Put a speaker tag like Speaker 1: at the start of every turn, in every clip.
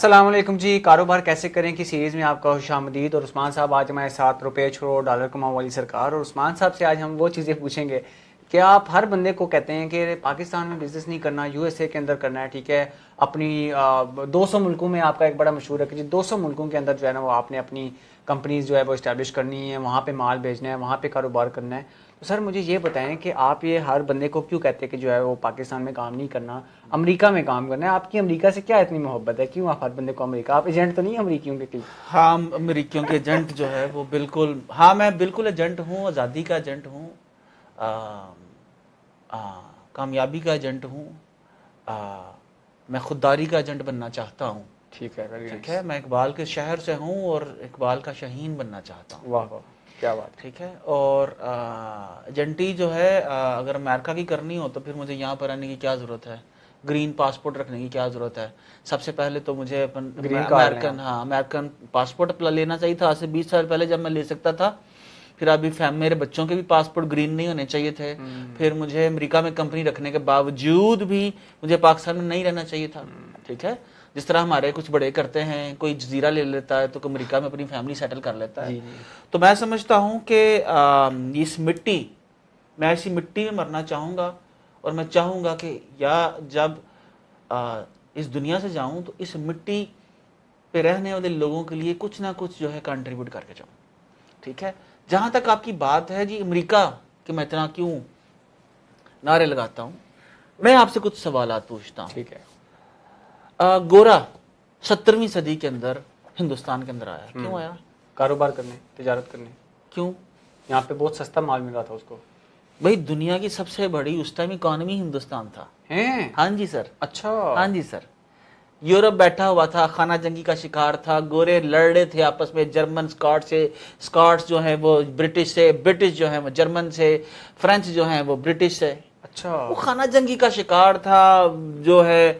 Speaker 1: السلام علیکم جی. کاروبار کیسے کریں کی سیریز میں آپ کا خوش آمدید. اور عثمان صاحب آج ہمارے ساتھ روپے چھوڑو ڈالر کماؤ والی سرکار. اور عثمان صاحب سے آج ہم وہ چیزیں پوچھیں گے کہ آپ ہر بندے کو کہتے ہیں کہ پاکستان میں بزنس نہیں کرنا, یو ایس اے کے اندر کرنا ہے, ٹھیک ہے, اپنی 200 ملکوں میں آپ کا ایک بڑا مشہور ہے کہ جی 200 ملکوں کے اندر جو ہے نا وہ آپ نے اپنی کمپنیز جو ہے وہ اسٹیبلش کرنی ہے, وہاں پہ مال بھیجنا ہے, وہاں پہ کاروبار کرنا ہے. تو سر مجھے یہ بتائیں کہ آپ یہ ہر بندے کو کیوں کہتے ہیں کہ جو ہے وہ پاکستان میں کام نہیں کرنا, امریکہ میں کام کرنا ہے؟ آپ کی امریکہ سے کیا اتنی محبت ہے, کیوں آپ ہر بندے کو امریکہ, آپ ایجنٹ تو نہیں امریکیوں کے کہیں؟
Speaker 2: ہاں, امریکیوں کے ایجنٹ جو ہے وہ بالکل, ہاں میں بالکل ایجنٹ ہوں, آزادی کا ایجنٹ ہوں, کامیابی کا ایجنٹ ہوں, میں خودداری کا ایجنٹ بننا چاہتا ہوں.
Speaker 1: ٹھیک ہے,
Speaker 2: ٹھیک ہے, میں اقبال کے شہر سے ہوں اور اقبال کا شہین بننا چاہتا ہوں.
Speaker 1: واہ واہ, کیا بات.
Speaker 2: ٹھیک ہے, اور ایجنٹی جو ہے اگر امریکہ کی کرنی ہو تو پھر مجھے یہاں پر آنے کی کیا ضرورت ہے, گرین پاسپورٹ رکھنے کی کیا ضرورت ہے؟ سب سے پہلے تو مجھے امریکن پاسپورٹ لینا چاہیے تھا. آج سے 20 سال پہلے جب میں لے سکتا تھا. پھر ابھی میرے بچوں کے بھی پاسپورٹ گرین نہیں ہونے چاہیے تھے. پھر مجھے امریکہ میں کمپنی رکھنے کے باوجود بھی مجھے پاکستان میں نہیں رہنا چاہیے تھا. ٹھیک ہے, جس طرح ہمارے کچھ بڑے کرتے ہیں, کوئی جزیرہ لے لیتا ہے تو امریکہ میں اپنی فیملی سیٹل کر لیتا ہے. تو میں سمجھتا ہوں کہ میں ایسی مٹی میں مرنا چاہوں گا, اور میں چاہوں گا کہ جب اس دنیا سے جاؤں تو اس مٹی پہ رہنے والے لوگوں کے لیے کچھ نہ کچھ جو ہے کنٹریبیوٹ کر کے جاؤں. ٹھیک ہے, جہاں تک آپ کی بات ہے جی امریکہ کہ میں اتنا کیوں نعرے لگاتا ہوں, میں آپ سے کچھ سوالات پوچھتا ہوں.
Speaker 1: ٹھیک ہے.
Speaker 2: گورا 17ویں صدی کے اندر ہندوستان کے اندر آیا, کیوں آیا؟
Speaker 1: کاروبار کرنے, تجارت کرنے.
Speaker 2: کیوں؟
Speaker 1: یہاں پہ بہت سستا مال مل رہا تھا اس کو.
Speaker 2: بھائی دنیا کی سب سے بڑی اس ٹائم اکانومی ہندوستان تھا. ہاں جی سر.
Speaker 1: اچھا.
Speaker 2: ہاں جی سر. یورپ بیٹھا ہوا تھا, خانہ جنگی کا شکار تھا, گورے لڑ رہے تھے آپس میں, جرمن اسکاٹ سے, اسکاٹس جو ہیں وہ برٹش سے, برٹش جو ہیں وہ جرمن سے, فرینچ جو ہیں وہ برٹش سے.
Speaker 1: اچھا.
Speaker 2: وہ خانہ جنگی کا شکار تھا, جو ہے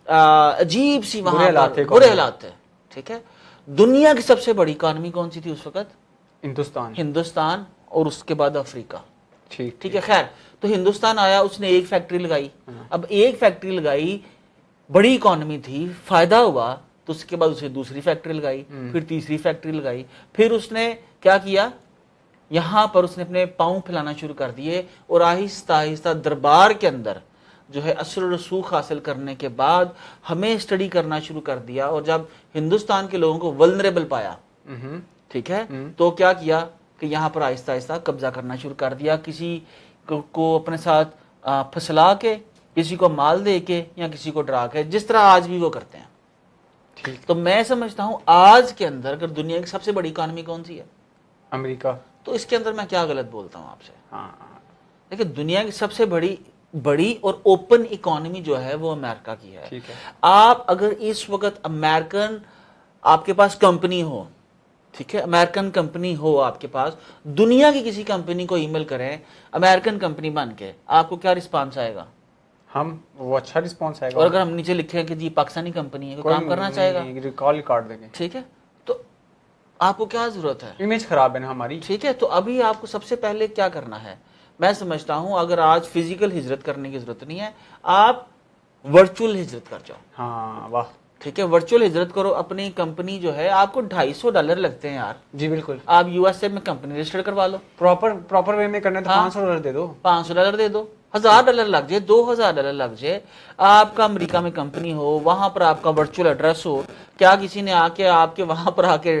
Speaker 2: عجیب سی وہاں برے حالات تھے. ٹھیک ہے, دنیا کی سب سے بڑی اکانومی کون سی تھی اس وقت؟ ہندوستان, اور اس کے بعد افریقہ. ٹھیک ہے, خیر تو ہندوستان آیا, اس نے ایک فیکٹری لگائی. اب ایک فیکٹری لگائی, بڑی اکانومی تھی, فائدہ ہوا, تو اس کے بعد اسے دوسری فیکٹری لگائی, پھر تیسری فیکٹری لگائی. پھر اس نے کیا کیا, یہاں پر اس نے اپنے پاؤں پھیلانا شروع کر دیے, اور آہستہ آہستہ دربار کے اندر جو ہے اثر و رسوخ حاصل کرنے کے بعد ہمیں اسٹڈی کرنا شروع کر دیا. اور جب ہندوستان کے لوگوں کو ولنریبل پایا, ٹھیک ہے, تو کیا کیا کہ یہاں پر آہستہ آہستہ قبضہ کرنا شروع کر دیا, کسی کو اپنے ساتھ پھسلا کے, کسی کو مال دے کے, یا کسی کو ڈرا کے, جس طرح آج بھی وہ کرتے ہیں. تو میں سمجھتا ہوں آج کے اندر اگر دنیا کی سب سے بڑی اکانومی کون سی ہے؟
Speaker 1: امریکہ.
Speaker 2: تو اس کے اندر میں کیا غلط بولتا ہوں آپ سے؟ دیکھیں, دنیا کی سب سے بڑی اور اوپن اکانومی جو ہے وہ امریکہ کی ہے. آپ اگر اس وقت امریکن آپ کے پاس کمپنی ہو, ٹھیک ہے, امریکن کمپنی ہو آپ کے پاس, دنیا کی کسی کمپنی کو ای میل کریں امریکن کمپنی بن کے, آپ کو کیا رسپانس آئے گا؟
Speaker 1: وہ اچھا رسپانس آئے گا.
Speaker 2: اور اگر ہم نیچے لکھیں کہ جی پاکستانی کمپنی ہے, کام کرنا چاہے گا,
Speaker 1: کال کاٹ دیں گے.
Speaker 2: ٹھیک ہے, تو آپ کو کیا ضرورت ہے؟
Speaker 1: امیج خراب ہے نا ہماری.
Speaker 2: ٹھیک ہے, تو ابھی آپ کو سب سے پہلے کیا کرنا ہے؟ میں سمجھتا ہوں اگر آج فزیکل ہجرت کرنے کی ضرورت نہیں ہے, آپ ورچوئل ہجرت کر جاؤ.
Speaker 1: ہاں واہ.
Speaker 2: ٹھیک ہے, ورچوئل ہجرت کرو. اپنی کمپنی جو ہے, آپ کو $250 لگتے ہیں یار.
Speaker 1: جی بالکل.
Speaker 2: آپ یو ایس اے میں کمپنی رجسٹر کروا لو,
Speaker 1: پراپر وے میں کرنا ہے تو $500 دے دو.
Speaker 2: $500 دے دو, $1000 لگ جائے, $2000 لگ جائے. آپ کا امریکہ میں کمپنی ہو, وہاں پر آپ کا ورچوئل ایڈریس ہو, کیا کسی نے آ کے آپ کے وہاں پر آ کے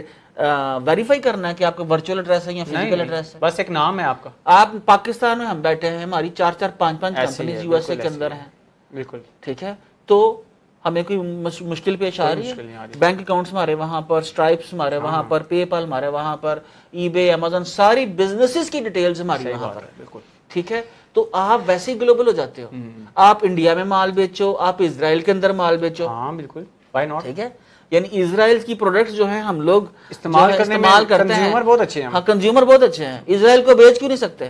Speaker 2: ویریفائی کرنا ہے کہ آپ کا ورچوئل ایڈریس ہے یا فزیکل ایڈریس ہے؟
Speaker 1: بس ایک نام ہے آپ کا.
Speaker 2: آپ پاکستان میں ہم بیٹھے ہیں, ہماری 4-4 5-5 کمپنیز یو ایس اے کے اندر ہیں.
Speaker 1: بالکل.
Speaker 2: ٹھیک ہے, تو ہمیں کوئی مشکل پیش آ رہی ہے؟ بینک اکاؤنٹس ہمارے وہاں پر, اسٹرائپس ہمارے وہاں پر, پے پال ہمارے وہاں پر, ای بے, امازون, ساری بزنسز کی ڈیٹیلز ہماری وہاں پر. بالکل. ٹھیک ہے, تو آپ ویسے ہی گلوبل ہو جاتے ہو. آپ انڈیا میں مال بیچو, آپ اسرائیل کے اندر مال بیچو.
Speaker 1: ہاں بالکل, وائی ناٹ.
Speaker 2: ٹھیک ہے, یعنی اسرائیل کی پروڈکٹس جو ہیں ہم لوگ
Speaker 1: استعمال کرتے ہیں, کنزیومر بہت اچھے ہیں.
Speaker 2: ہاں, کنزیومر بہت اچھے ہیں, اسرائیل کو بیچ کیوں نہیں سکتے؟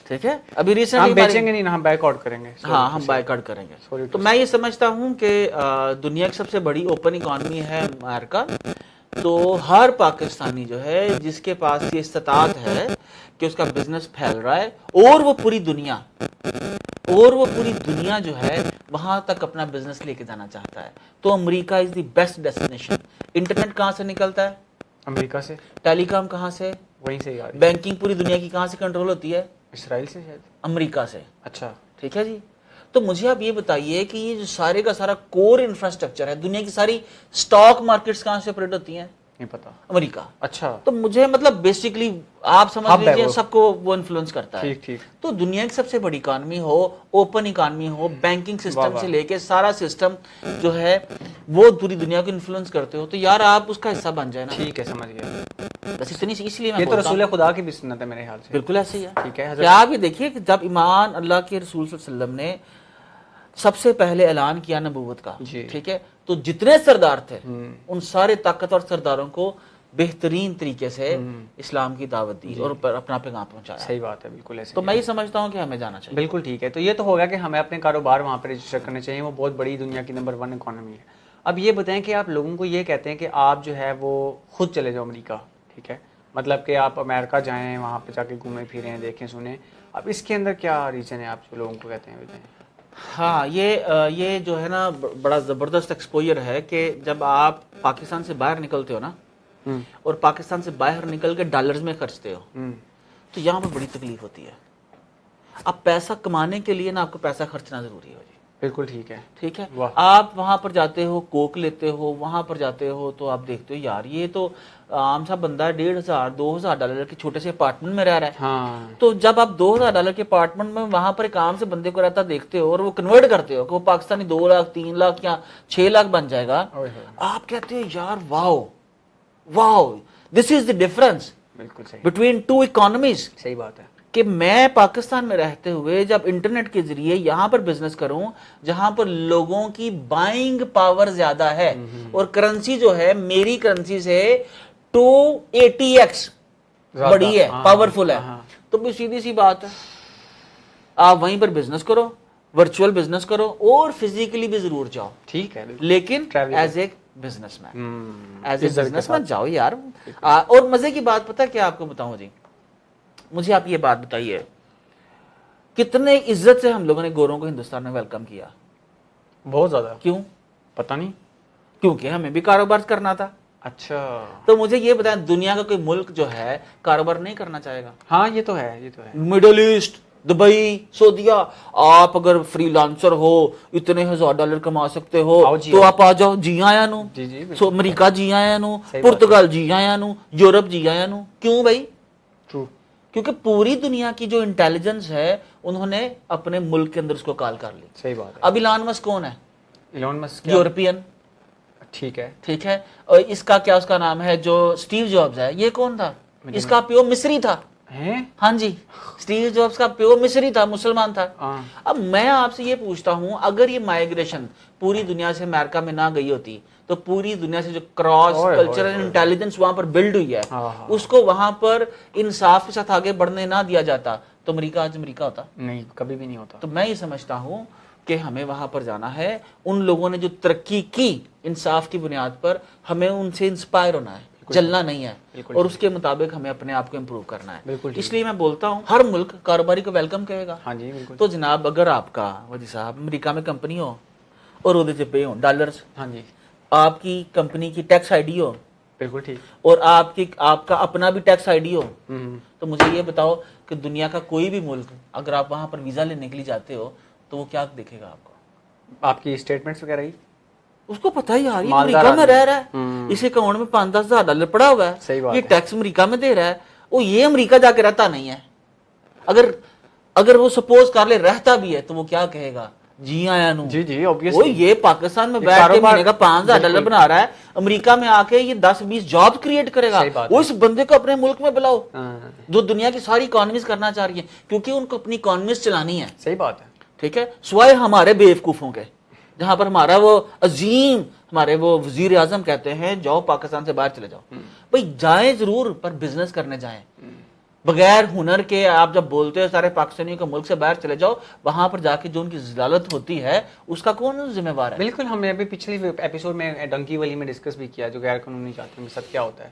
Speaker 2: ٹھیک ہے, ابھی ریسنٹلی
Speaker 1: ہم بیچیں گے نہیں, ہم بائیک آؤٹ کریں گے.
Speaker 2: ہاں, ہم بائیک آؤٹ کریں گے. تو میں یہ سمجھتا ہوں کہ دنیا کی سب سے بڑی اوپن اکانومی ہے امریکہ. تو ہر پاکستانی جو ہے جس کے پاس یہ استطاعت ہے کہ اس کا بزنس پھیل رہا ہے, اور وہ پوری دنیا اور وہ پوری دنیا جو ہے وہاں تک اپنا بزنس لے کے جانا چاہتا ہے. تو امریکہ از دی بیسٹ ڈیسٹینیشن. انٹرنیٹ کہاں سے نکلتا ہے؟
Speaker 1: امریکہ سے.
Speaker 2: ٹیلی کام کہاں سے؟
Speaker 1: وہیں سے.
Speaker 2: بینکنگ پوری دنیا کی کہاں سے کنٹرول ہوتی ہے؟
Speaker 1: اسرائیل سے شاید.
Speaker 2: امریکہ سے.
Speaker 1: اچھا
Speaker 2: ٹھیک ہے جی. تو مجھے آپ یہ بتائیے کہ یہ جو سارے کا سارا کور انفراسٹرکچر ہے، دنیا کی ساری سٹاک مارکیٹس کہاں سے آپریٹ ہوتی ہیں؟
Speaker 1: نہیں پتا.
Speaker 2: امریکہ.
Speaker 1: اچھا.
Speaker 2: تو مجھے مطلب بیسیکلی آپ سمجھ لیجیے سب کو وہ انفلوئنس کرتا ہے.
Speaker 1: ٹھیک. تو
Speaker 2: دنیا کی سب سے بڑی اکانومی ہو، اوپن اکانومی ہو، بینکنگ سسٹم سے لے کے سارا سسٹم جو ہے وہ پوری دنیا کو انفلوئنس کرتے ہو، تو یار آپ اس کا حصہ بن جائے نا.
Speaker 1: ٹھیک ہے سمجھ گیا.
Speaker 2: بس اتنی اس لیے میں
Speaker 1: یہ تو رسول خدا کی بھی سنت ہے میرے خیال سے.
Speaker 2: بالکل ایسے ہی ہے.
Speaker 1: ٹھیک ہے.
Speaker 2: آپ یہ دیکھیے کہ جب ایمان اللہ کے رسول صلی اللہ علیہ وسلم نے سب سے پہلے اعلان کیا نبوت کا، ٹھیک ہے، تو جتنے سردار تھے ان سارے طاقتور سرداروں کو بہترین طریقے سے اسلام کی دعوت دی اور اپنا پیغام پہنچایا.
Speaker 1: صحیح بات ہے. بالکل ایسے.
Speaker 2: تو میں یہ سمجھتا ہوں کہ ہمیں جانا چاہیے.
Speaker 1: بالکل ٹھیک ہے. تو یہ تو ہوگا کہ ہمیں اپنے کاروبار وہاں پہ رجسٹر کرنے چاہیے. وہ بہت بڑی دنیا کی نمبر 1 اکانومی ہے. اب یہ بتائیں کہ آپ لوگوں کو یہ کہتے ہیں کہ آپ جو ہے وہ خود چلے جاؤ امریکہ، ٹھیک ہے، مطلب کہ آپ امریکہ جائیں، وہاں پہ جا کے گھومیں پھریں، دیکھیں سنیں. اب اس کے اندر کیا ریزن ہے آپ جو لوگوں کو کہتے ہیں بتائیں؟
Speaker 2: ہاں یہ جو ہے نا بڑا زبردست ایکسپوجر ہے کہ جب آپ پاکستان سے باہر نکلتے ہو نا اور پاکستان سے باہر نکل کے ڈالرز میں خرچتے ہو تو یہاں پر بڑی تکلیف ہوتی ہے. اب پیسہ کمانے کے لیے نا آپ کو پیسہ خرچنا ضروری ہے.
Speaker 1: بالکل ٹھیک ہے.
Speaker 2: ٹھیک ہے. آپ وہاں پر جاتے ہو، کوک لیتے ہو، وہاں پر جاتے ہو تو آپ دیکھتے ہو یار یہ تو عام سا بندہ $1,500-2,000 کے چھوٹے سے اپارٹمنٹ میں رہ رہا ہے.
Speaker 1: ہاں. تو
Speaker 2: جب آپ $2,000 کے اپارٹمنٹ میں وہاں پر ایک عام سے بندے کو رہتا دیکھتے ہو اور وہ کنورٹ کرتے ہو کہ وہ پاکستانی 2 لاکھ 3 لاکھ یا 6 لاکھ بن جائے گا، آپ کہتے ہو یار واو دس از دی ڈفرنس بٹوین 2 اکانومیز.
Speaker 1: صحیح بات ہے
Speaker 2: کہ میں پاکستان میں رہتے ہوئے جب انٹرنیٹ کے ذریعے یہاں پر بزنس کروں جہاں پر لوگوں کی بائنگ پاور زیادہ ہے اور کرنسی جو ہے میری کرنسی سے 280x بڑی ہے، پاورفل ہے، تو بھی سیدھی سی بات ہے آپ وہیں پر بزنس کرو، ورچوئل بزنس کرو اور فزیکلی بھی ضرور جاؤ.
Speaker 1: ٹھیک ہے.
Speaker 2: لیکن ایز اے بزنس مین جاؤ یار. اور مزے کی بات پتہ کیا آپ کو بتاؤں جی، مجھے آپ یہ بات بتائیے کتنے عزت سے ہم لوگوں نے گوروں کو ہندوستان میں ویلکم کیا؟
Speaker 1: بہت زیادہ.
Speaker 2: کیوں؟
Speaker 1: پتہ نہیں.
Speaker 2: کیونکہ ہمیں بھی کاروبار کرنا تھا.
Speaker 1: اچھا.
Speaker 2: تو مجھے یہ بتائیں دنیا کا کوئی ملک جو ہے کاروبار نہیں کرنا چاہے گا؟
Speaker 1: ہاں یہ تو ہے.
Speaker 2: مڈل ایسٹ، دبئی، سعودیہ، آپ اگر فری لانسر ہو اتنے $1,000 کما سکتے ہو تو آپ آ جاؤ. جی آیا نو. امریکہ جی آیا نو، پرتگال جی آیا نو، یورپ جی آیا نو. کیوں بھائی؟ کیونکہ پوری دنیا کی جو انٹیلیجنس ہے انہوں نے اپنے ملک کے اندر اس کو کال کر لی.
Speaker 1: صحیح بات ہے.
Speaker 2: اب ایلان مسک کون ہے؟
Speaker 1: ایلان مسک
Speaker 2: یورپین. ٹھیک ہے. اور اس کا کیا اس کا نام ہے جو سٹیو جابز ہے، یہ کون تھا؟ اس کا پیو مصری تھا. ہاں جی، سٹیو جابز کا پیو مصری تھا، مسلمان تھا. اب میں آپ سے یہ پوچھتا ہوں اگر یہ مائیگریشن پوری دنیا سے امریکہ میں نہ گئی ہوتی تو پوری دنیا سے جو کراس کلچرل انٹیلیجنس وہاں پر بلڈ ہوئی ہے اس کو وہاں پر انصاف کے ساتھ آگے بڑھنے نہ دیا جاتا تو امریکہ آج امریکہ ہوتا نہیں، کبھی بھی نہیں ہوتا. تو میں یہ سمجھتا ہوں کہ ہمیں وہاں پر جانا ہے. ان لوگوں نے جو ترقی کی انصاف کی بنیاد پر ہمیں ان سے انسپائر ہونا ہے، چلنا نہیں ہے اور اس کے مطابق ہمیں اپنے آپ کو امپروو کرنا ہے. اس لیے میں بولتا ہوں ہر ملک کاروباری کو ویلکم کہے گا.
Speaker 1: ہاں جی بالکل.
Speaker 2: تو جناب اگر آپ کا وجی صاحب امریکہ میں کمپنی ہو اور وہ پے ہو ڈالرز،
Speaker 1: ہاں جی،
Speaker 2: آپ کی کمپنی کی ٹیکس آئی ڈی ہو،
Speaker 1: بالکل ٹھیک، اور
Speaker 2: آپ کا اپنا بھی ٹیکس آئی ڈی ہو، تو مجھے یہ بتاؤ کہ دنیا کا کوئی بھی ملک اگر آپ وہاں پر ویزا لینے کے لیے جاتے ہو تو وہ کیا دیکھے گا آپ کو؟ آپ
Speaker 1: کی اسٹیٹمنٹس وغیرہ ہی
Speaker 2: اس کو پتہ ہی آ رہی ہے امریکہ میں رہ رہا ہے، اس اکاؤنٹ میں $5-10,000 پڑا ہوا ہے، یہ ٹیکس امریکہ میں دے رہا ہے. وہ یہ امریکہ جا کے رہتا نہیں ہے. اگر وہ سپوز کر لے رہتا بھی ہے تو وہ کیا کہے گا؟ جی آیا نو. جی وہ یہ پاکستان میں بیٹھ کے مہینے کا $5,000 بنا رہا ہے، امریکہ میں آ کے یہ 10-20 جاب کریٹ کرے گا. وہ اس بندے کو اپنے ملک میں بلاؤ جو دنیا کی ساری اکانومیز کرنا چاہ رہی ہیں کیونکہ ان کو اپنی اکانومیز چلانی ہے. صحیح بات ہے. ٹھیک ہے، سوائے ہمارے بیوقوفوں کے جہاں پر ہمارا وہ عظیم ہمارے وہ وزیر اعظم کہتے ہیں جاؤ پاکستان سے باہر چلے جاؤ. بھائی جائیں ضرور پر بزنس کرنے جائیں. بغیر ہنر کے آپ جب بولتے ہو سارے پاکستانیوں کے ملک سے باہر چلے جاؤ، وہاں پر جا کے جو ان کی ضلالت ہوتی ہے اس کا کون ذمہ دار ہے؟ بالکل، ہم نے ابھی پچھلی ایپیسوڈ میں ڈنکی والی میں ڈسکس بھی کیا جو غیر قانونی جاتے ہیں سب کیا ہوتا ہے.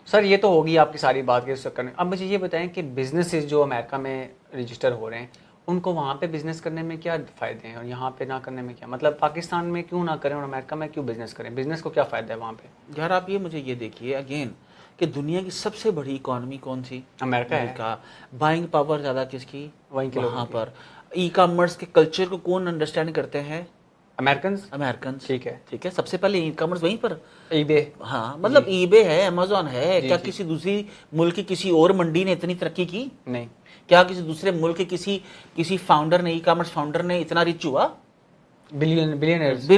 Speaker 2: سر یہ تو ہوگی آپ کی ساری بات کے چکر میں. اب مجھے یہ بتائیں کہ بزنسز جو امریکہ میں رجسٹر ہو رہے ہیں
Speaker 1: ان کو وہاں پہ بزنس کرنے میں کیا فائدے ہیں اور یہاں پہ نہ کرنے میں کیا؟ مطلب پاکستان میں کیوں نہ کریں اور امریکہ میں کیوں بزنس کریں؟ بزنس کو کیا فائدہ ہے وہاں پہ؟
Speaker 2: یار آپ یہ مجھے یہ دیکھیے اگین کہ دنیا کی سب سے بڑی اکانومی کون سی؟
Speaker 1: امریکہ ہے.
Speaker 2: بائنگ پاور زیادہ کس کی؟
Speaker 1: وہاں
Speaker 2: پر. ای کامرس کے کلچر کو کون انڈرسٹینڈ کرتے ہیں؟
Speaker 1: امریکنز. ٹھیک ہے.
Speaker 2: سب سے پہلے ای کامرس وہیں پر.
Speaker 1: ای بے.
Speaker 2: ہاں مطلب ای بے ہے, امیزون ہے. کیا کسی دوسری ملک کی کسی اور منڈی نے اتنی ترقی کی؟
Speaker 1: نہیں.
Speaker 2: کیا کسی دوسرے ملک کے کسی فاؤنڈر نے, ای کامرس فاؤنڈر نے اتنا ریچ ہوا؟ بلینرز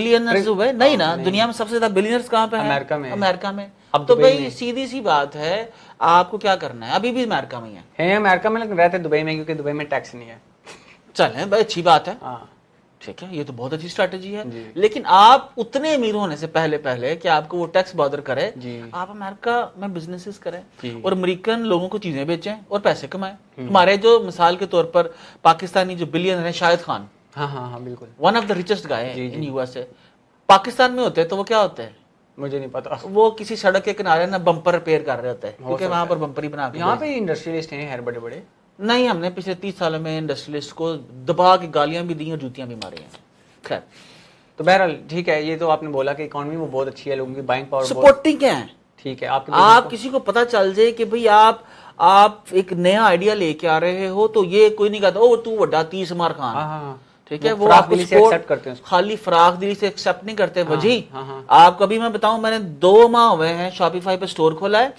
Speaker 2: ہوئے نہیں نا. دنیا میں سب سے زیادہ بلینرز کہاں پہ ہیں؟ امریکہ میں. اب تو بھائی سیدھی سی بات ہے, آپ کو کیا کرنا ہے, ابھی بھی امریکہ میں
Speaker 1: ہیں. امریکہ میں لیکن رہتے دبئی میں, کیونکہ دبئی میں ٹیکس نہیں ہے.
Speaker 2: چلیں بھائی اچھی بات ہے, ٹھیک ہے, یہ تو بہت اچھی اسٹریٹجی ہے. لیکن آپ اتنے امیر ہونے سے پہلے کہ آپ کو وہ ٹیکس بادر کرے, آپ امریکہ میں بزنسز کریں اور امریکن لوگوں کو چیزیں بیچیں اور پیسے کمائیں. ہمارے جو مثال کے طور پر پاکستانی جو بلینئر ہیں شاہد خان,
Speaker 1: ہاں بالکل,
Speaker 2: one of the richest guy in U S A, Pakistan میں ہوتے ہیں تو وہ کیا ہوتے ہیں
Speaker 1: مجھے نہیں پتا.
Speaker 2: وہ کسی سڑک کے کنارے نا بمپر ریپیئر کر رہے ہوتے ہیں, کیونکہ وہاں پر بمپر ہی بنا کے.
Speaker 1: یہاں پہ انڈسٹریلسٹ ہیں بڑے بڑے.
Speaker 2: نہیں, ہم نے پچھلے 30 سالوں میں انڈسٹریلسٹ کو دبا کے گالیاں بھی دی اور جوتیاں بھی ماری ہیں. خیر
Speaker 1: تو بہرحال ٹھیک ہے. یہ تو آپ نے بولا کہ اکانومی وہ بہت اچھی ہے, لوگوں کی بائنگ پاور
Speaker 2: سپورٹنگ ہے.
Speaker 1: ٹھیک ہے.
Speaker 2: آپ کسی کو پتا چل جائے کہ بھئی آپ ایک نیا آئیڈیا لے کے آ رہے ہو, تو یہ کوئی نہیں کہتا او تو وڈا 30 مار خان, ٹھیک ہے, وہ آپ کو خالی فراخ دلی سے ایکسپٹ نہیں کرتے. وجی آپ کبھی میں بتاؤں, میں نے 2 ماہ ہوئے ہیں شاپیفائی پہ سٹور کھولا ہے,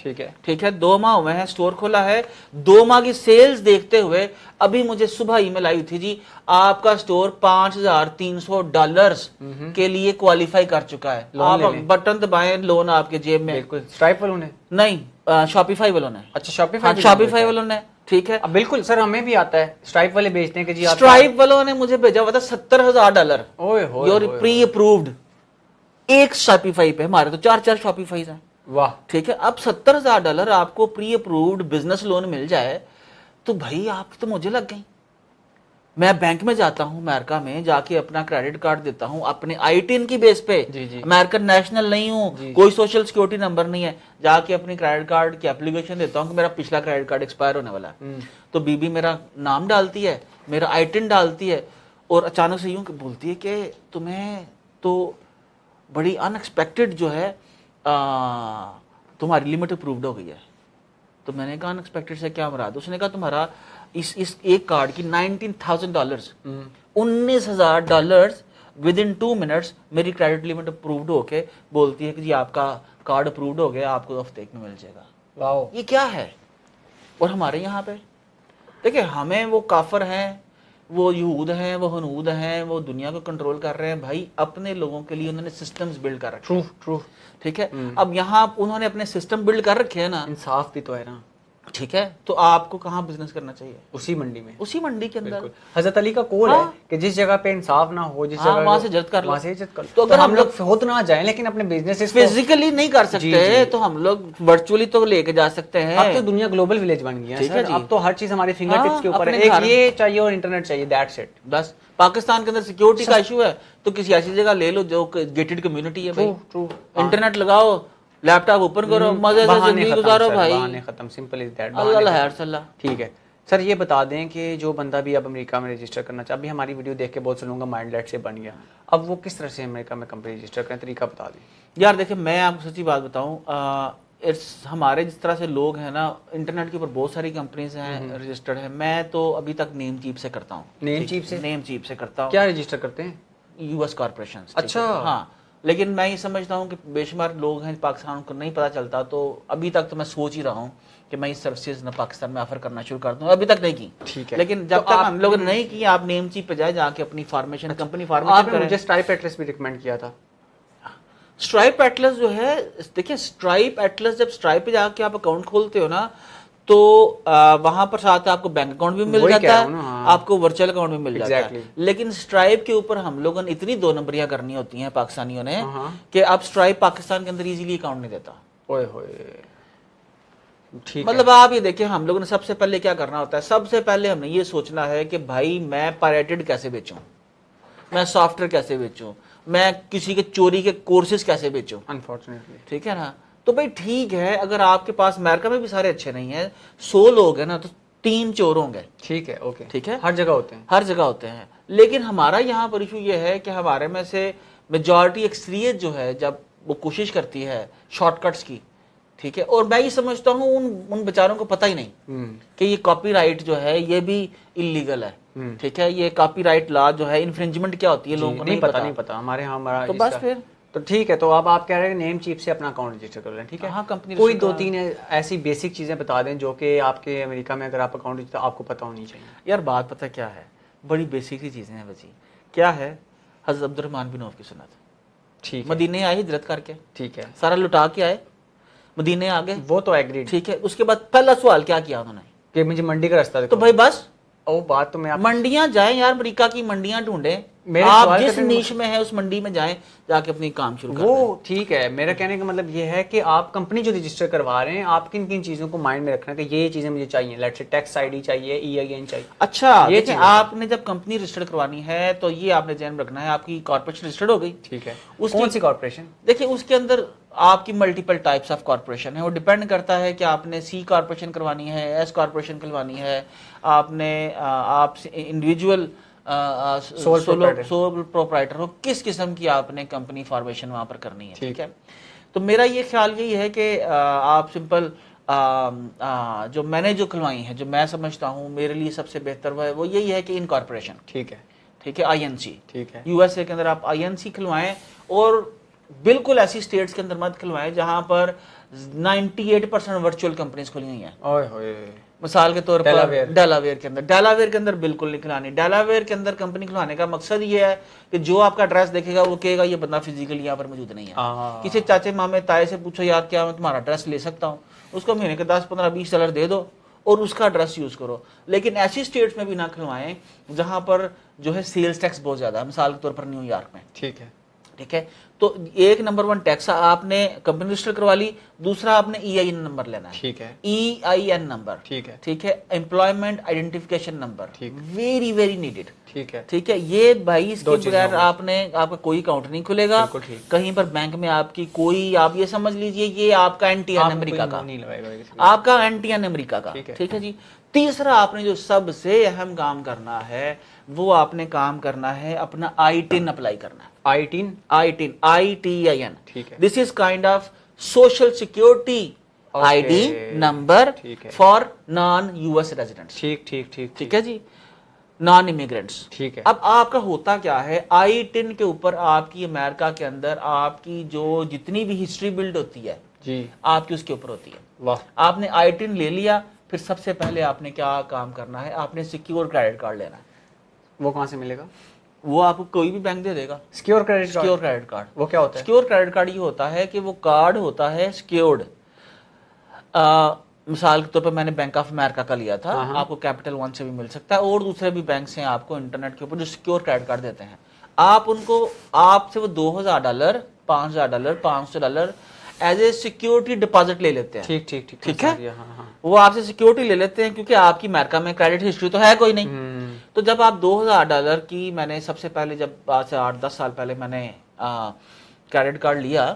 Speaker 2: ٹھیک ہے, 2 ماہ ہوئے ہیں سٹور کھولا ہے. 2 ماہ کی سیلز دیکھتے ہوئے ابھی مجھے صبح ای میل آئی تھی, جی آپ کا سٹور $5,300 کے لیے کوالیفائی کر چکا ہے, آپ بٹن دبائیں لون آپ کے جیب میں.
Speaker 1: اسٹرائپ والوں نے نہیں,
Speaker 2: شاپیفائی والوں نے.
Speaker 1: اچھا
Speaker 2: شاپیفائی والوں نے, ٹھیک ہے,
Speaker 1: بالکل سر, ہمیں بھی آتا ہے. اسٹرائپ والے بیچتے ہیں کہ جی
Speaker 2: اسٹرائپ والوں نے مجھے بھیجا ہوا تھا $70,000 یور پری اپرووڈ ایک شاپیفائی پہ. ہمارے تو 4 شاپیفائیز ہیں.
Speaker 1: واہ,
Speaker 2: ٹھیک ہے. اب $70,000 آپ کو پری اپرووڈ بزنس لون مل جائے تو بھائی آپ تو مجھے لگ گئی. میں بینک میں جاتا ہوں امریکہ میں, جا کے اپنا کریڈٹ کارڈ دیتا ہوں اپنے آئی ٹی این کی بیس پہ. امریکن نیشنل نہیں ہوں, کوئی سوشل سیکورٹی نمبر نہیں ہے. جا کے اپنی کریڈٹ کارڈ کی اپلیکیشن دیتا ہوں کہ میرا پچھلا کریڈٹ کارڈ ایکسپائر ہونے والا ہے. تو بی بی میرا نام ڈالتی ہے, میرا آئی ٹی این ڈالتی ہے, اور اچانک سے یوں بولتی ہے کہ تمہیں تو بڑی ان ایکسپیکٹڈ جو ہے تمہاری لمٹ اپرووڈ ہو گئی ہے. تو میں نے کہا ان ایکسپیکٹڈ سے کیا مراد؟ اس نے کہا تمہارا اس ایک کارڈ کی $19,000 $19,000 ودن 2 منٹس میری کریڈٹ لمٹ اپرووڈ ہو کے بولتی ہے کہ جی آپ کا کارڈ اپرووڈ ہو گیا, آپ کو ہفتے میں مل جائے گا. واو, یہ کیا ہے؟ اور ہمارے یہاں پہ دیکھیں, ہمیں وہ کافر ہیں, وہ یہود ہیں, وہ ہنود ہیں, وہ دنیا کو کنٹرول کر رہے ہیں. بھائی اپنے لوگوں کے لیے انہوں نے سسٹمز بلڈ کر رکھے. ٹرو, ٹھیک ہے. اب یہاں انہوں نے اپنے سسٹم بلڈ کر رکھے ہیں نا, انصاف بھی تو ہے نا, ٹھیک ہے. تو آپ کو کہاں بزنس کرنا چاہیے؟ اسی منڈی میں, اسی منڈی کے اندر.
Speaker 1: حضرت علی کا قول ہے کہ جس جگہ پہ انصاف نہ ہو, جس جگہ
Speaker 2: وہاں سے ہجرت کر لو.
Speaker 1: تو اگر ہم لوگ خود نہ جائیں لیکن اپنے بزنس
Speaker 2: فزیکلی نہیں کر سکتے تو ہم لوگ ورچولی تو لے کے جا سکتے ہیں.
Speaker 1: اب تو دنیا گلوبل ولیج بن گیا ہے, اب تو ہر چیز ہماری فنگر ٹپس کے اوپر ہے. ایک یہ چاہیے اور انٹرنیٹ چاہیے, دیٹس اٹ.
Speaker 2: بس پاکستان کے اندر سیکیورٹی کا ایشو ہے تو کسی ایسی جگہ لے لو جو گیٹڈ کمیونٹی ہے. بھائی انٹرنیٹ لگاؤ, لیپ ٹاپ اوپن کرو, مزے سے زندگی گزارو. بھائی
Speaker 1: ختم, سمپل از دیٹ.
Speaker 2: اللہ خیر صلی اللہ.
Speaker 1: ٹھیک ہے سر, یہ بتا دیں کہ جو بندہ بھی اب امریکہ میں رجسٹر کرنا چاہے, ابھی ہماری ویڈیو دیکھ کے بہت سے لوگوں کا مائنڈ لیٹ سے بن گیا, اب وہ کس طرح سے امریکہ میں کمپنی رجسٹر کریں, طریقہ بتا دیں.
Speaker 2: یار دیکھیں, میں آپ کو سچی بات بتاؤں, ہمارے جس طرح سے لوگ ہیں نا, انٹرنیٹ کے اوپر بہت ساری کمپنیز ہیں رجسٹرڈ ہیں. میں تو ابھی تک نیم چیپ سے کرتا ہوں.
Speaker 1: نیم چیپ سے کرتا ہوں. کیا رجسٹر کرتے ہیں؟
Speaker 2: U S corporation.
Speaker 1: اچھا.
Speaker 2: ہاں, لیکن میں یہ سمجھتا ہوں کہ بے شمار لوگ ہیں پاکستان کو نہیں پتہ چلتا, تو ابھی تک تو میں سوچ ہی رہا ہوں کہ میں اس سروسز نہ پاکستان میں آفر کرنا شروع کر دوں. ابھی تک نہیں کی, ٹھیک ہے, لیکن جب تک ہم لوگوں نے نہیں کی, آپ نیم چیپ پہ جا کے اپنی فارمیشن کمپنی فارمیشن کریں.
Speaker 1: مجھے اسٹرائپ ایٹلس بھی ریکمینڈ کیا تھا.
Speaker 2: اسٹرائپ ایٹلس جو ہے, دیکھیں اسٹرائپ ایٹلس, جب اسٹرائپ پہ جا کے آپ اکاؤنٹ کھولتے ہو نا, تو وہاں پر ساتھ آپ کو بینک اکاؤنٹ بھی مل جاتا ہے, آپ کو ورچوئل اکاؤنٹ بھی مل جاتا ہے. لیکن اسٹرائپ کے اوپر ہم لوگوں نے اتنی 2 نمبریاں کرنی ہوتی ہیں پاکستانیوں نے, کہ اب اسٹرائپ پاکستان کے اندر ایزیلی اکاؤنٹ نہیں دیتا. مطلب آپ یہ دیکھیں, ہم لوگوں نے سب سے پہلے کیا کرنا ہوتا ہے, سب سے پہلے ہم نے یہ سوچنا ہے کہ بھائی میں پائریٹڈ کیسے بیچوں, میں سافٹ ویئر کیسے بیچوں, میں کسی کے چوری کے کورسز کیسے بیچوں.
Speaker 1: انفارچونیٹلی,
Speaker 2: ٹھیک ہے نا. تو بھائی ٹھیک ہے, اگر آپ کے پاس امریکہ میں بھی سارے اچھے نہیں ہیں, 100 لوگ ہیں نا, تو 3 چور ہوں گے.
Speaker 1: ٹھیک ہے اوکے.
Speaker 2: ٹھیک ہے,
Speaker 1: ہر جگہ ہوتے ہیں,
Speaker 2: ہر جگہ ہوتے ہیں. لیکن ہمارا یہاں پر ایشو یہ ہے کہ ہمارے میں سے میجورٹی اکثریت جو ہے جب وہ کوشش کرتی ہے شارٹ کٹس کی, ٹھیک ہے, اور میں یہ سمجھتا ہوں ان بیچاروں کو پتہ ہی نہیں کہ یہ کاپی رائٹ جو ہے یہ بھی انلیگل ہے. ٹھیک ہے, یہ کاپی رائٹ لا جو ہے انفرنجمنٹ کیا ہوتی ہے لوگوں کو نہیں پتا.
Speaker 1: ہمارے یہاں ہمارا
Speaker 2: تو بس پھر
Speaker 1: تو ٹھیک ہے. تو اب آپ کہہ رہے ہیں نیم چیپ سے اپنا اکاؤنٹ رجسٹر کر لیں, ٹھیک ہے.
Speaker 2: ہاں, کمپنی
Speaker 1: کوئی 2-3 ایسی بیسک چیزیں بتا دیں جو کہ آپ کے امریکہ میں اگر آپ اکاؤنٹ تو آپ کو پتہ ہونی چاہیے.
Speaker 2: یار بات پتہ کیا ہے, بڑی بیسک سی چیزیں ہیں وجی. کیا ہے, حضرت عبد الرحمن بن عوف کی سنت. ٹھیک, مدینے آئے ہجرت کر کے, ٹھیک ہے, سارا لٹا کے آئے, مدینے آ گئے, وہ تو ایگریڈ, ٹھیک ہے. اس کے بعد پہلا سوال کیا کیا انہوں نے
Speaker 1: کہ مجھے منڈی کا راستہ
Speaker 2: تو بھائی بس
Speaker 1: وہ بات تو میں
Speaker 2: منڈیاں جائیں یار, امریکہ کی منڈیاں ڈھونڈیں, آپ جس نیش میں ہے اس منڈی میں جائیں, جا کے اپنی کام شروع کریں.
Speaker 1: وہ ٹھیک ہے, میرا کہنے کا مطلب یہ ہے کہ آپ کمپنی جو رجسٹر کروا رہے ہیں آپ کن کن چیزوں کو مائنڈ میں رکھنا کہ یہ چیزیں مجھے چاہیے, let's say tax I D چاہیے, ای آئی این چاہیے.
Speaker 2: اچھا دیکھیں, آپ نے جب کمپنی رجسٹر کروانی ہے تو یہ آپ نے ذہن میں رکھنا ہے آپ کی کارپوریشن رجسٹرڈ ہو گئی.
Speaker 1: ٹھیک ہے, کون سی کارپوریشن؟
Speaker 2: دیکھیں اس کے اندر آپ کی ملٹیپل ٹائپس آف کارپوریشن ہے, وہ ڈیپینڈ کرتا ہے کہ آپ نے سی کارپوریشن کروانی ہے, ایس کارپوریشن کروانی ہے, آپ نے آپ انڈیویجول سول پروپرائٹر ہو, کس قسم کی آپ نے کمپنی فارمیشن وہاں پر کرنی ہے. ٹھیک ہے, تو میرا یہ خیال یہی ہے کہ آپ سمپل جو میں نے جو کھلوائی ہیں, جو میں سمجھتا ہوں میرے لیے سب سے بہتر وہ یہی ہے کہ ان کارپوریشن. ٹھیک ہے, ٹھیک ہے, آئی این سی. ٹھیک ہے, یو ایس اے کے اندر آپ آئی این سی کھلوائیں, اور بالکل ایسی اسٹیٹس کے اندر مت کھلوائیں جہاں پر 98% ورچوئل کمپنیز کھلی ہوئی ہیں. مثال کے طور پر ڈیلاویئر کے اندر بالکل نہیں کھلانی. ڈیلاویئر کے اندر کمپنی کھلانے کا مقصد یہ ہے کہ جو آپ کا ایڈریس دیکھے گا وہ کہے گا یہ بندہ فزیکلی یہاں پر موجود نہیں ہے. کسی چاچے مامے تائے سے پوچھو یار کیا میں تمہارا ایڈریس لے سکتا ہوں, اس کو مہینے کے $10-15-20 دے دو اور اس کا ایڈریس یوز کرو. لیکن ایسی اسٹیٹس میں بھی نہ کھلوائیں جہاں پر جو ہے سیلز ٹیکس بہت زیادہ ہے, مثال کے طور پر نیو یارک میں. ٹھیک ہے, ٹھیک ہے, تو ایک نمبر 1 ٹیکس آپ نے کمپنی رجسٹر کروا لی, دوسرا آپ نے ای آئی این نمبر لینا ہے. ٹھیک ہے, ای آئی این نمبر. ٹھیک ہے, ٹھیک ہے, employment identification number, very very needed. ٹھیک ہے, ٹھیک ہے, یہ بھائی اس کے بغیر آپ کا کوئی اکاؤنٹ نہیں کھلے گا کہیں پر بینک میں. آپ کی کوئی, آپ یہ سمجھ لیجئے یہ آپ کا اینٹی این امریکہ کا, آپ کا اینٹی این امریکہ کا. ٹھیک ہے جی. تیسرا آپ نے جو سب سے اہم کام کرنا ہے وہ آپ نے کام کرنا ہے اپنا آئی ٹین اپلائی کرنا ہے. ITIN. This is kind of social security ID number for non-US residents. ٹھیک ہے جی, نان امیگرینٹس. ٹھیک ہے, اب آپ کا ہوتا کیا ہے, ITIN کے اوپر آپ کی امریکہ کے اندر آپ کی جو جتنی بھی ہسٹری بلڈ ہوتی ہے جی آپ کی اس کے اوپر ہوتی ہے. آپ نے ITIN لے لیا, پھر سب سے پہلے آپ نے کیا کام کرنا ہے, آپ نے سیکیور کریڈٹ کارڈ لینا ہے. وہ کہاں سے ملے گا؟ وہ آپ کو کوئی بھی بینک دے دے گا. سیکیور کریڈٹ کارڈ وہ کیا ہوتا ہے؟ سیکیور کریڈٹ کارڈ یہ ہوتا ہے کہ وہ کارڈ ہوتا ہے سیکیورڈ. مثال کے طور پر میں نے بینک آف امریکہ کا لیا تھا, آپ کو کیپٹل ون سے بھی مل سکتا ہے, اور دوسرے بھی بینکس ہیں آپ کو انٹرنیٹ کے اوپر جو سیکیور کریڈٹ کارڈ دیتے ہیں. آپ ان کو, آپ سے وہ $2,000 $5,000 $500 ایز اے سیکیورٹی ڈپازٹ لے لیتے ہیں. ٹھیک ہے, وہ آپ سے سیکیورٹی لے لیتے ہیں کیونکہ آپ کی امریکہ میں کریڈٹ ہسٹری تو ہے کوئی نہیں. تو جب آپ $2,000 کی, میں نے سب سے پہلے جب آج سے 8-10 سال پہلے میں نے کریڈٹ کارڈ لیا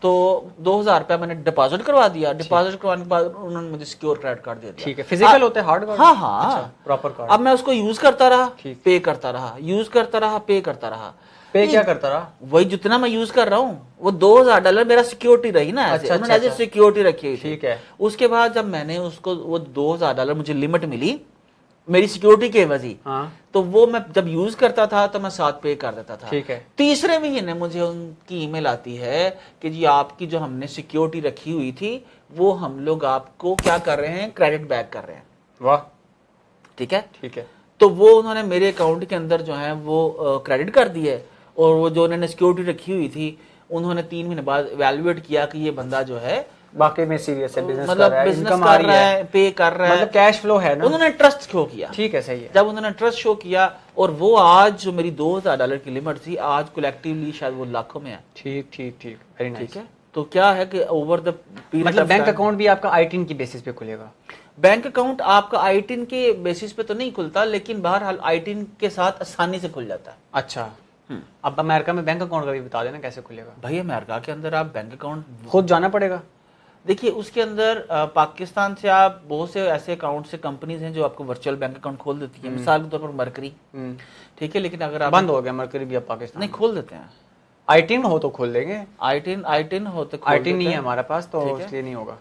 Speaker 2: تو $2,000 میں نے ڈپازٹ کروا دیا. ڈپازٹ کروانے کے بعد انہوں نے مجھے سیکیور کریڈٹ کارڈ دے دیا. ٹھیک ہے, فزیکل ہوتا ہے ہارڈ کارڈ؟ ہاں, پراپر کارڈ. اب میں اس کو یوز کرتا رہا, پے کرتا رہا, یوز کرتا رہا, پے کرتا رہا. پے کیا کرتا رہا؟ وہی جتنا میں یوز کر رہا ہوں, وہ $2,000 میرا سیکیورٹی رہی نا, ایز اے سیکیورٹی رکھی ہوئی. ٹھیک ہے, اس کے بعد جب میں نے اس کو وہ $2,000 مجھے لمٹ ملی میری سیکیورٹی کے عوضی, تو وہ میں جب یوز کرتا تھا تو میں ساتھ پے کر دیتا تھا. ٹھیک ہے, تیسرے مہینے مجھے ان کی ای میل آتی ہے کہ جی آپ کی جو ہم نے سیکیورٹی رکھی ہوئی تھی وہ ہم لوگ آپ کو کیا کر رہے ہیں, کریڈٹ بیک کر رہے ہیں. واہ, ٹھیک ہے, ٹھیک ہے. تو وہ انہوں نے میرے اکاؤنٹ کے اندر جو ہے وہ کریڈٹ کر دیے, اور وہ جو انہوں نے سیکیورٹی رکھی ہوئی تھی انہوں نے 3 مہینے بعد ایویلویٹ کیا کہ یہ بندہ جو ہے باقی میں سیریس ہے, بزنس کر رہا ہے, انکم آ رہی ہے, پے کر رہا ہے, مطلب کیش فلو ہے نا. انہوں نے ٹرسٹ شو کیا. ٹھیک ہے, صحیح ہے. جب انہوں نے ٹرسٹ شو کیا, اور وہ آج جو میری $2,000 کی لمٹ تھی آج کولیکٹیولی شاید وہ لاکھوں میں ہے. ٹھیک ٹھیک ٹھیک, ویری نائس. ٹھیک ہے, تو کیا ہے کہ اوور دا پیریڈ, مطلب بینک اکاؤنٹ بھی آپ کا ITIN کی بیسس پہ کھلے گا. بینک اکاؤنٹ آپ کا ITIN کے بیسس پہ تو نہیں کھلتا, لیکن بہرحال ITIN کے ساتھ آسانی سے کھل جاتا ہے. اچھا, اب امریکہ میں بینک اکاؤنٹ کا بھی بتا دینا کیسے کھلے گا. بھائی امریکہ کے اندر آپ بینک اکاؤنٹ خود جانا پڑے گا. دیکھیے اس کے اندر پاکستان سے آپ بہت سے ایسے اکاؤنٹ سے کمپنیز ہیں جو آپ کو ورچوئل بینک اکاؤنٹ کھول دیتی ہیں، مثال کے طور پر مرکری، ٹھیک ہے، لیکن اگر آپ
Speaker 1: بند ہو گیا مرکری بھی اب پاکستان
Speaker 2: نہیں کھول دیتے ہیں،
Speaker 1: آئی ٹین ہو تو کھول دیں گے،
Speaker 2: آئی ٹین ہوتے
Speaker 1: آئی ٹین نہیں ہے ہمارے پاس تو اس لیے نہیں ہوگا،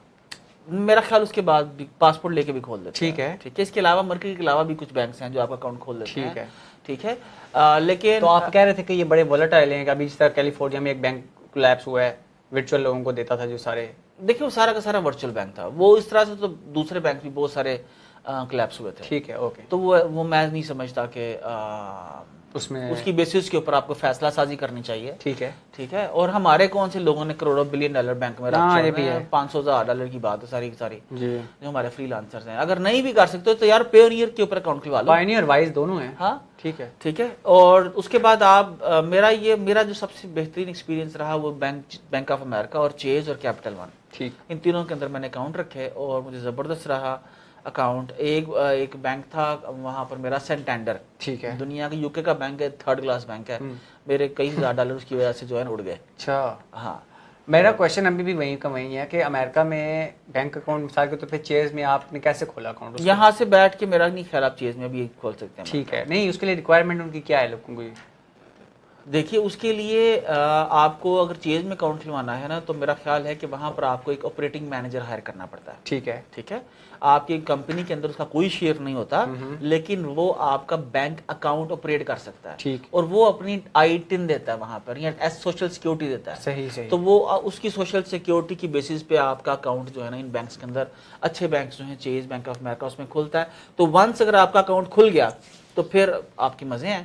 Speaker 2: میرا خیال اس کے بعد بھی پاسپورٹ لے کے بھی کھول دیتے ہیں،
Speaker 1: ٹھیک ہے،
Speaker 2: ٹھیک ہے، اس کے علاوہ مرکری کے علاوہ بھی کچھ بینکس ہیں جو آپ کا اکاؤنٹ کھول دیتے ہیں،
Speaker 1: ٹھیک ہے،
Speaker 2: ٹھیک ہے، لیکن
Speaker 1: تو آپ کہہ رہے تھے کہ یہ بڑے وولٹائل ہیں کہ ابھی اس طرح کیلیفورنیا میں ایک بینک کولیپس ہوا ہے، ورچوئل لوگوں کو دیتا تھا جو سارے،
Speaker 2: دیکھیں وہ سارا کا سارا ورچوئل بینک تھا، وہ اس طرح سے تو دوسرے بینک بھی بہت سارے کلیپس ہوئے تھے،
Speaker 1: ٹھیک ہے، اوکے،
Speaker 2: تو وہ میں نہیں سمجھتا کہ اس کی بیسس کے اوپر آپ کو فیصلہ سازی کرنی چاہیے،
Speaker 1: ٹھیک ہے،
Speaker 2: ٹھیک ہے، اور ہمارے کون سے لوگوں نے کروڑوں بلین ڈالر بینک میں رکھ چھوڑے ہیں، $500,000 کی بات ہے ساری کی ساری،
Speaker 1: جی،
Speaker 2: جو ہمارے فری لانسرز ہیں، اگر نہیں بھی کر سکتے تو یار پیونیئر کے اوپر اکاؤنٹ کھلوا لو،
Speaker 1: پائنیئر وائز دونوں ہیں،
Speaker 2: ہاں
Speaker 1: ٹھیک ہے،
Speaker 2: ٹھیک ہے، اور اس کے بعد آپ میرا جو سب سے بہترین ایکسپیرینس رہا وہ بینک آف امریکہ اور چیز اور کیپٹل ون،
Speaker 1: ٹھیک،
Speaker 2: ان تینوں کے اندر میں نے اکاؤنٹ رکھے اور مجھے زبردست رہا اکاؤنٹ. ایک بینک تھا وہاں پر میرا سینٹینڈر,
Speaker 1: ٹھیک ہے,
Speaker 2: دنیا کے یو کے کا بینک ہے, تھرڈ کلاس بینک ہے, میرے کئی $1000 اس کی وجہ سے جو ہے اڑ گئے.
Speaker 1: اچھا
Speaker 2: ہاں,
Speaker 1: میرا کوشچن ابھی بھی وہیں کا وہیں ہے کہ امریکہ میں بینک اکاؤنٹ مثال کے طور پہ چیز میں آپ نے کیسے کھولا اکاؤنٹ؟
Speaker 2: یہاں سے بیٹھ کے میرا نہیں خیال آپ چیز میں بھی کھول سکتے ہیں.
Speaker 1: ٹھیک ہے, نہیں اس کے لیے ریکوائرمنٹ ان کی کیا ہے لوگوں کو؟
Speaker 2: دیکھیے اس کے لیے آپ کو اگر چیز میں اکاؤنٹ کھلوانا ہے نا تو میرا خیال ہے کہ وہاں پر آپ کو ایک آپریٹنگ مینیجر ہائر کرنا پڑتا ہے.
Speaker 1: ٹھیک ہے,
Speaker 2: ٹھیک ہے, آپ کی کمپنی کے اندر اس کا کوئی شیئر نہیں ہوتا, لیکن وہ آپ کا بینک اکاؤنٹ آپریٹ کر سکتا ہے.
Speaker 1: ٹھیک,
Speaker 2: اور وہ اپنی آئی ٹن دیتا ہے وہاں پر, یا سوشل سیکورٹی دیتا ہے.
Speaker 1: صحیح صحیح.
Speaker 2: تو وہ اس کی سوشل سیکورٹی کی بیسس پہ آپ کا اکاؤنٹ جو ہے نا ان بینکس کے اندر, اچھے بینکس جو ہیں چیز, بینک آف امریکہ, اس میں کھلتا ہے. تو ونس اگر آپ کا اکاؤنٹ کھل گیا تو پھر آپ کے مزے ہیں.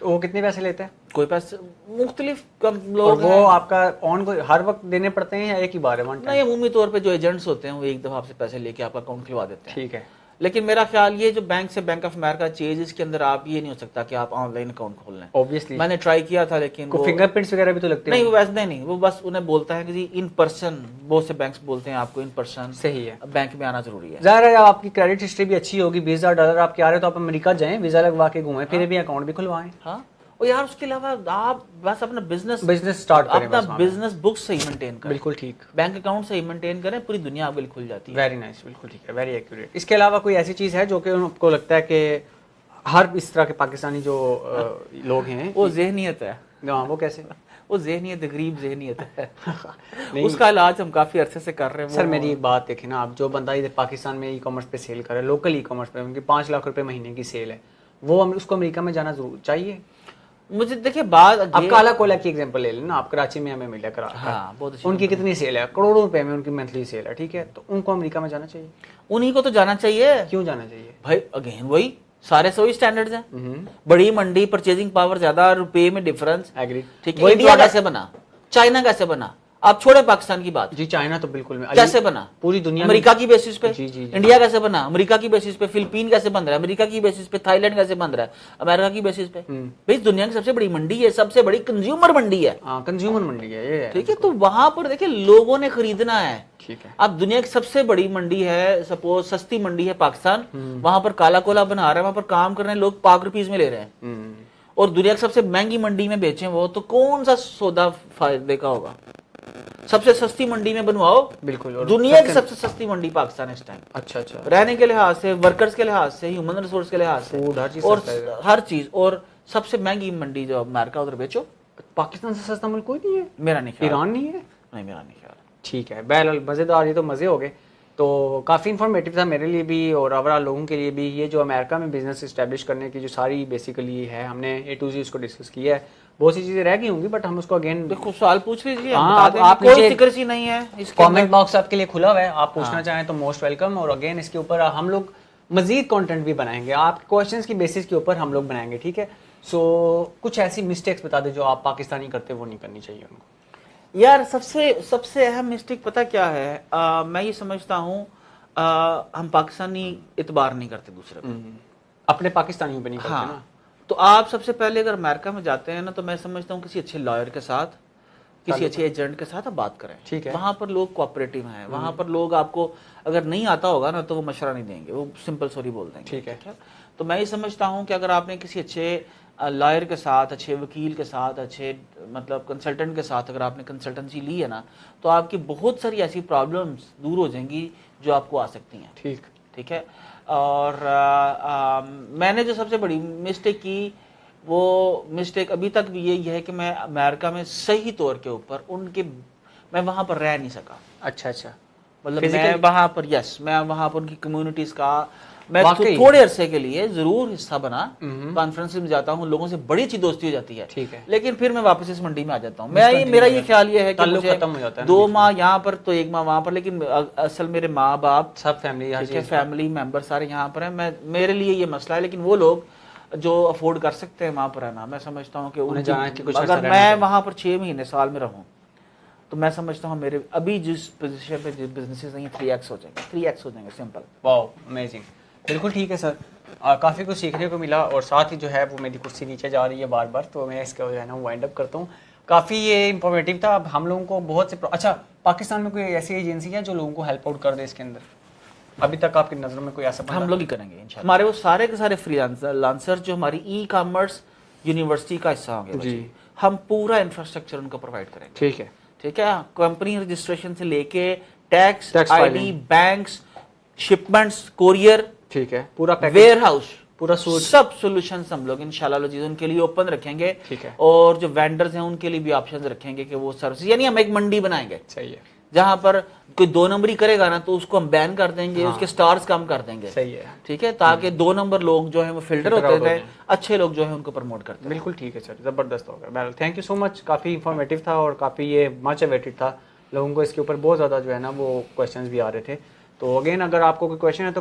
Speaker 1: وہ کتنے پیسے لیتے ہیں؟
Speaker 2: کوئی پیسے مختلف لوگ
Speaker 1: ہیں. وہ آپ کا آن کو ہر وقت دینے پڑتے ہیں یا ایک ہی بار ہے؟
Speaker 2: نہیں, عمومی طور پہ جو ایجنٹس ہوتے ہیں وہ ایک دفعہ آپ سے پیسے لے کے آپ کا اکاؤنٹ کھلوا دیتے ہیں.
Speaker 1: ٹھیک ہے,
Speaker 2: لیکن میرا خیال یہ جو بینک سے بینک آف امریکہ چیز, اس کے اندر آپ یہ نہیں ہو سکتا کہ آپ آن لائن اکاؤنٹ کھول لیں.
Speaker 1: اوبویسلی
Speaker 2: میں نے ٹرائی کیا تھا لیکن
Speaker 1: فنگر پرنٹس وغیرہ بھی تو لگتے ہیں.
Speaker 2: نہیں, وہ ویسے نہیں, وہ بس انہیں بولتا ہے کہ جی ان پرسن, بہت سے بینکس بولتے ہیں آپ کو ان پرسن
Speaker 1: صحیح ہے
Speaker 2: بینک میں آنا ضروری ہے.
Speaker 1: ظاہر ہے آپ کی کریڈٹ ہسٹری بھی اچھی ہوگی, $20,000 آپ کے آ رہے تو آپ امریکہ جائیں, ویزا لگوا کے گھومیں, پھر بھی اکاؤنٹ بھی کھلوائیں.
Speaker 2: ہاں, اور یار اس کے علاوہ آپ بس اپنا بزنس
Speaker 1: اسٹارٹ کریں,
Speaker 2: اپنا بزنس بک صحیح مینٹین کریں.
Speaker 1: بالکل ٹھیک,
Speaker 2: بینک اکاؤنٹ صحیح مینٹین کریں, پوری دنیا آپ کھل جاتی ہے.
Speaker 1: ویری نائس, بالکل ٹھیک ہے, ویری ایکوریٹ. اس کے علاوہ کوئی ایسی چیز ہے جو کہ آپ کو لگتا ہے کہ ہر اس طرح کے پاکستانی جو لوگ ہیں
Speaker 2: وہ ذہنیت ہے؟
Speaker 1: ہاں, وہ کیسے؟
Speaker 2: وہ ذہنیت غریب ذہنیت ہے, اس کا علاج ہم کافی عرصے سے کر رہے ہیں.
Speaker 1: سر میری ایک بات دیکھیں نا, آپ جو بندہ ادھر پاکستان میں ای کامرس پہ سیل کرے, لوکل ای کامرس پہ, ان کی $5 لاکھ مہینے کی سیل ہے, وہ اس کو امریکہ میں جانا ضرور چاہیے؟
Speaker 2: مجھے دیکھیں بات,
Speaker 1: آپ کالا کولا کی ایگزامپل لے لیں نا, آپ کراچی میں ہمیں ملا کرا,
Speaker 2: ہاں, بہت اچھی,
Speaker 1: ان کی کتنی سیل ہے, کروڑوں روپے میں ان کی منتھلی سیل ہے, ٹھیک ہے, تو ان کو امریکہ میں جانا چاہیے؟
Speaker 2: انہیں کو تو جانا چاہیے. کیوں
Speaker 1: جانا چاہیے
Speaker 2: بھائی؟ اگین وہی سارے سے وہی سٹینڈرڈز ہیں. بڑی منڈی, پرچیزنگ پاور زیادہ, روپے میں ڈفرنس. ٹھیک ہے, انڈیا کیسے بنا, چائنا کیسے بنا, آپ چھوڑے پاکستان کی بات.
Speaker 1: جی چائنا تو بالکل
Speaker 2: کیسے بنا
Speaker 1: پوری دنیا,
Speaker 2: امریکہ کی بیسس پہ.
Speaker 1: جی جی,
Speaker 2: انڈیا کیسے بنا امریکہ کی بیسس پہ, فلپین کیسے بن رہا ہے امریکہ کی بیسس پہ, تھائی لینڈ کیسے بن رہا ہے امریکہ کی بیسس پہ. بھائی دنیا کی سب سے بڑی منڈی ہے, سب سے بڑی کنزیومر منڈی ہے.
Speaker 1: ہاں, کنزیومر منڈی ہے یہ,
Speaker 2: ٹھیک ہے. تو وہاں پر دیکھیں لوگوں نے خریدنا ہے.
Speaker 1: ٹھیک ہے,
Speaker 2: اب دنیا کی سب سے بڑی منڈی ہے, سپوز سستی منڈی ہے پاکستان, وہاں پر کالا کولا بنا رہے ہیں, وہاں پر کام کر رہے ہیں لوگ, $5 میں لے رہے ہیں, اور دنیا کی سب سے مہنگی منڈی میں بیچیں وہ, تو کون سا سودا فائدے کا ہوگا؟ سب سے سستی منڈی میں بنواؤ.
Speaker 1: بالکل,
Speaker 2: دنیا کی سب سے سستی منڈی پاکستان اس ٹائم.
Speaker 1: اچھا اچھا,
Speaker 2: رہنے کے لحاظ سے, ورکرز کے لحاظ سے, ہیومن ریسورس کے لحاظ سے, اور ہر چیز, اور سب سے مہنگی منڈی جو امریکہ, ادھر بیچو.
Speaker 1: پاکستان سے سستا ملک کوئی نہیں ہے
Speaker 2: میرا نہیں خیال.
Speaker 1: ایران نہیں ہے؟
Speaker 2: نہیں, میرا نہیں خیال.
Speaker 1: ٹھیک ہے, بہرحال مزیدار, یہ تو مزے ہو گئے. تو کافی انفارمیٹیو تھا میرے لیے بھی اور اوورآل لوگوں کے لیے بھی. یہ جو امریکہ میں بزنس اسٹیبلش کرنے کی جو ساری بیسیکلی ہے, ہم نے A to Z اس کو ڈسکس کیا ہے. بہت سی چیزیں رہ گئی ہوں گی بٹ ہم اس کو اگین
Speaker 2: دیکھو سوال پوچھ لیجیے,
Speaker 1: آپ
Speaker 2: کوئی سیکریسی نہیں ہے.
Speaker 1: کامنٹ باکس آپ کے لیے کھلا ہوا ہے, آپ پوچھنا چاہیں تو موسٹ ویلکم. اور اگین اس کے اوپر ہم لوگ مزید کانٹینٹ بھی بنائیں گے, آپ کوشچنس کی بیسس کے اوپر ہم لوگ بنائیں گے, ٹھیک ہے. سو کچھ ایسی مسٹیکس بتا دیں جو آپ پاکستانی کرتے وہ نہیں کرنی چاہیے ان کو.
Speaker 2: یار سب سے اہم مسٹیک پتہ کیا ہے, میں یہ سمجھتا ہوں ہم پاکستانی اعتبار نہیں کرتے دوسرے پہ,
Speaker 1: اپنے پاکستانیوں پہ نہیں کرتے نا.
Speaker 2: تو آپ سب سے پہلے اگر امریکہ میں جاتے ہیں نا, تو میں سمجھتا ہوں کسی اچھے لائر کے ساتھ, کسی اچھے ایجنٹ کے ساتھ آپ بات کریں.
Speaker 1: ٹھیک ہے,
Speaker 2: وہاں پر لوگ کوآپریٹیو ہیں, وہاں پر لوگ آپ کو اگر نہیں آتا ہوگا نا تو وہ مشورہ نہیں دیں گے, وہ سمپل سوری بول دیں گے.
Speaker 1: ٹھیک ہے.
Speaker 2: تو میں یہ سمجھتا ہوں کہ اگر آپ نے کسی اچھے لائر کے ساتھ، اچھے وکیل کے ساتھ، اچھے مطلب کنسلٹنٹ کے ساتھ اگر آپ نے کنسلٹنسی لی ہے نا تو آپ کی بہت ساری ایسی پرابلمس دور ہو جائیں گی جو آپ کو آ سکتی ہیں. ٹھیک ہے. اور میں نے جو سب سے بڑی مسٹیک کی وہ مسٹیک ابھی تک بھی یہی ہے کہ میں امریکہ میں صحیح طور کے اوپر میں وہاں پر رہ نہیں سکا.
Speaker 1: اچھا
Speaker 2: مطلب میں وہاں پر میں وہاں پر ان کی کمیونٹیز کا میں تھوڑے عرصے کے لیے ضرور حصہ بنا، کانفرنس میں جاتا ہوں، لوگوں سے بڑی اچھی دوستی ہو جاتی ہے، لیکن پھر میں واپس اس منڈی میں آ جاتا ہوں. میرا یہ خیال یہ ہے کہ مجھے 2 ماہ یہاں پر تو 1 ماہ وہاں پر، لیکن اصل میرے ماں باپ
Speaker 1: سب
Speaker 2: فیملی ممبر سارے یہاں پر ہیں. میرے لیے یہ مسئلہ ہے، لیکن وہ لوگ جو افورڈ کر سکتے ہیں وہاں پر رہنا، میں سمجھتا ہوں کہ اگر میں وہاں پر 6 مہینے سال میں رہوں تو میں سمجھتا ہوں میرے ابھی جس پوزیشن پہ جس بزنسز ہیں 3x ہو جائیں گے سمپل.
Speaker 1: واو امیزنگ. بالکل ٹھیک ہے سر، کافی کچھ سیکھنے کو ملا، اور ساتھ ہی جو ہے وہ میری کرسی نیچے جا رہی ہے بار بار، تو میں اس کا جو ہے نا وائنڈ اپ کرتا ہوں. کافی یہ انفارمیٹیو تھا. اب ہم لوگوں کو بہت سے اچھا پاکستان میں کوئی ایسی ایجنسی ہے جو لوگوں کو ہیلپ آؤٹ کر دے اس کے اندر؟ ابھی تک آپ کی نظروں میں کوئی ایسا؟
Speaker 2: ہم لوگ ہی کریں گے انشاءاللہ. ہمارے وہ سارے کے سارے فری لانسر جو ہماری ای کامرس یونیورسٹی کا حصہ ہوں گے، ہم پورا انفراسٹرکچر ان کو پرووائڈ کریں گے. ٹھیک ہے. کمپنی رجسٹریشن سے لے کے tax I D, banks, shipments, courier,
Speaker 1: ٹھیک ہے، پورا
Speaker 2: ویئر ہاؤس،
Speaker 1: پورا سوٹ،
Speaker 2: سب سولوشنز ہم لوگ انشاءاللہ چیز ان کے لیے اوپن رکھیں گے.
Speaker 1: ٹھیک ہے.
Speaker 2: اور جو وینڈرز ہیں ان کے لیے بھی آپشنز رکھیں گے کہ وہ سروس، یعنی ہم ایک منڈی بنائیں گے.
Speaker 1: صحیح ہے.
Speaker 2: جہاں پر کوئی 2 نمبری کرے گا نا تو اس کو ہم بین کر دیں گے، اس کے سٹارز کم کر دیں گے.
Speaker 1: صحیح ہے.
Speaker 2: ٹھیک ہے. تاکہ 2 نمبر لوگ جو ہیں وہ فلٹر ہوتے ہیں، اچھے لوگ جو ہیں ان کو پروموٹ کرتے ہیں.
Speaker 1: بالکل ٹھیک ہے سر، زبردست ہوگا. بہرحال thank you so much. Coffee informative تھا اور کافی یہ مچ اویٹڈ تھا. لوگوں کو اس کے اوپر بہت زیادہ جو ہے نا وہ کویشچنز بھی آ رہے تھے. تو اگین اگر آپ کو کوئی کویشچن ہے تو